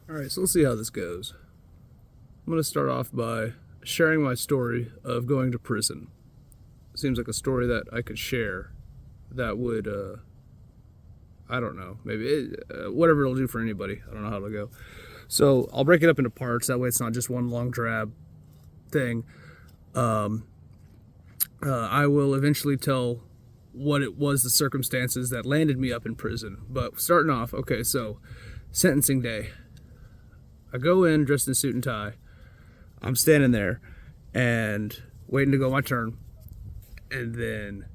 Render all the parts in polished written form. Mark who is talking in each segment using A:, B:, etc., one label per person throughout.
A: Alright, so let's see how this goes. I'm going to start off by sharing my story of going to prison. Seems like a story that I could share that would, I don't know, maybe, whatever it'll do for anybody. I don't know how it'll go. So I'll break it up into parts, that way it's not just one long drab thing. I will eventually tell what it was, the circumstances that landed me up in prison. But starting off, okay, so sentencing day. I go in dressed in suit and tie. I'm standing there and waiting to go my turn. And then,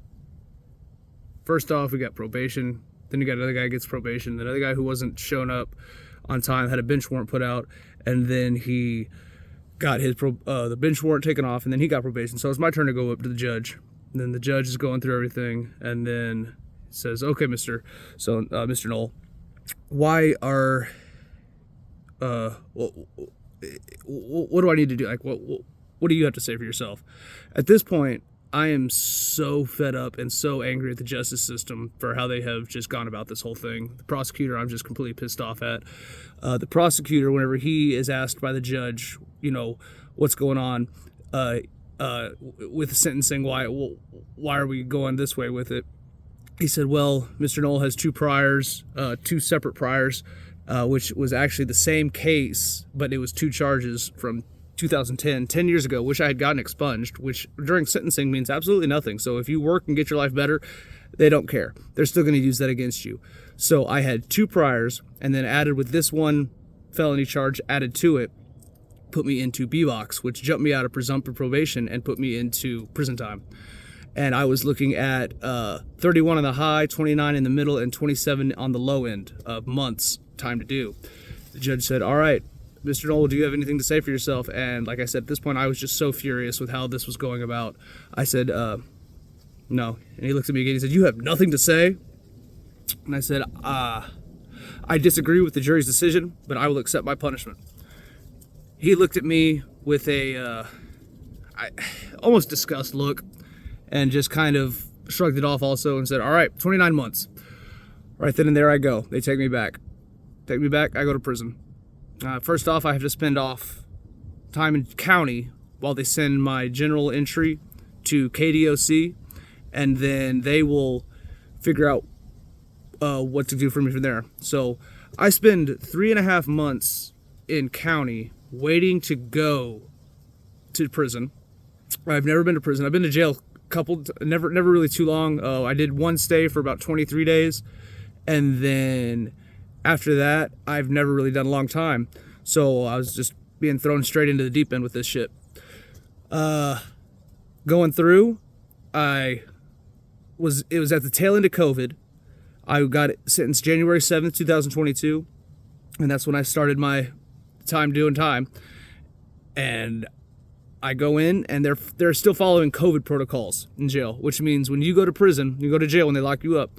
A: first off, we got probation. Then you got another guy gets probation. Another guy who wasn't showing up on time had a bench warrant put out, and then he got his the bench warrant taken off, and then he got probation. So it's my turn to go up to the judge. And then the judge is going through everything, and then says, "Okay, Mr. Knoll, why are what do I need to do? Like, what do you have to say for yourself?" At this point, I am so fed up and so angry at the justice system for how they have just gone about this whole thing. The prosecutor, I'm just completely pissed off at. The prosecutor, whenever he is asked by the judge, what's going on with the sentencing, why are we going this way with it? He said, well, Mr. Knoll has two separate priors, which was actually the same case, but it was two charges from 2010, 10 years ago, which I had gotten expunged, which during sentencing means absolutely nothing. So if you work and get your life better, they don't care. They're still going to use that against you. So I had two priors, and then added with this one felony charge added to it, put me into B-box, which jumped me out of presumptive probation and put me into prison time. And I was looking at 31 on the high, 29 in the middle, and 27 on the low end of months time to do. The judge said, all right, Mr. Knoll, do you have anything to say for yourself? And like I said, at this point, I was just so furious with how this was going about. I said, no. And he looked at me again. He said, you have nothing to say? And I said, I disagree with the jury's decision, but I will accept my punishment. He looked at me with a almost disgust look and just kind of shrugged it off also and said, all right, 29 months. Right then and there I go. They take me back. I go to prison. First off, I have to spend off time in county while they send my general entry to KDOC, and then they will figure out what to do for me from there. So I spend 3.5 months in county waiting to go to prison. I've never been to prison. I've been to jail never really too long. I did one stay for about 23 days, and then after that, I've never really done a long time. So I was just being thrown straight into the deep end with this shit. Going through, it was at the tail end of COVID. I got sentenced January 7th, 2022. And that's when I started my time doing time. And I go in, and they're still following COVID protocols in jail, which means when you go to prison, you go to jail when they lock you up,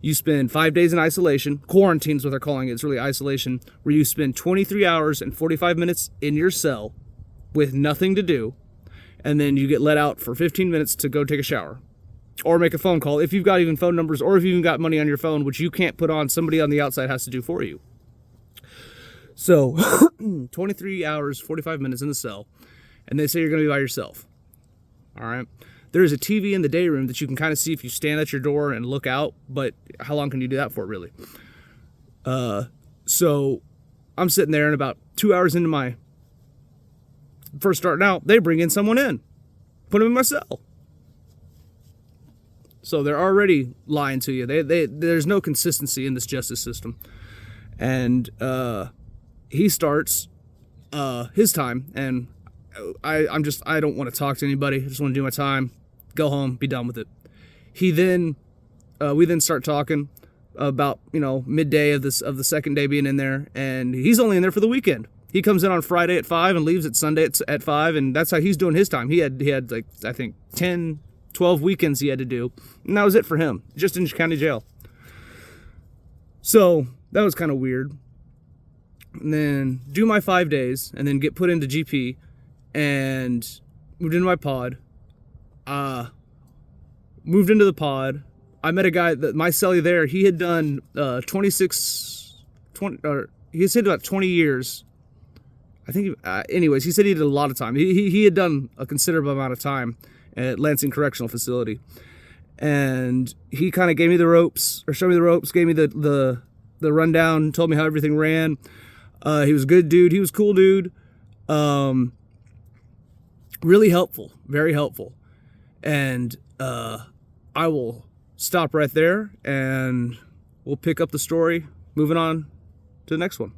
A: you spend 5 days in isolation. Quarantine is what they're calling it. It's really isolation, where you spend 23 hours and 45 minutes in your cell with nothing to do, and then you get let out for 15 minutes to go take a shower or make a phone call if you've got even phone numbers, or if you've even got money on your phone, which you can't put on. Somebody on the outside has to do for you. So 23 hours, 45 minutes in the cell, and they say you're going to be by yourself. All right. There is a TV in the day room that you can kind of see if you stand at your door and look out, but how long can you do that for, really? So I'm sitting there, and about 2 hours into my first starting out, they bring in someone in, put them in my cell. So they're already lying to you. There's no consistency in this justice system. And he starts his time, and I don't want to talk to anybody. I just want to do my time, go home, be done with it. We then start talking about, midday of the second day being in there, and he's only in there for the weekend. He comes in on Friday at 5 and leaves at Sunday at 5, and that's how he's doing his time. He had like, I think 10, 12 weekends he had to do, and that was it for him, just in county jail. So that was kind of weird. And then do my 5 days, and then get put into GP, and moved into my pod. Moved into the pod. I met a guy, my cellie there, he had done he said about 20 years. I think, anyways, he said he did a lot of time. He had done a considerable amount of time at Lansing Correctional Facility. And he kind of gave me the ropes, or showed me the ropes, gave me the rundown, told me how everything ran. He was a good dude. He was a cool dude. Really helpful, very helpful. And I will stop right there, and we'll pick up the story moving on to the next one.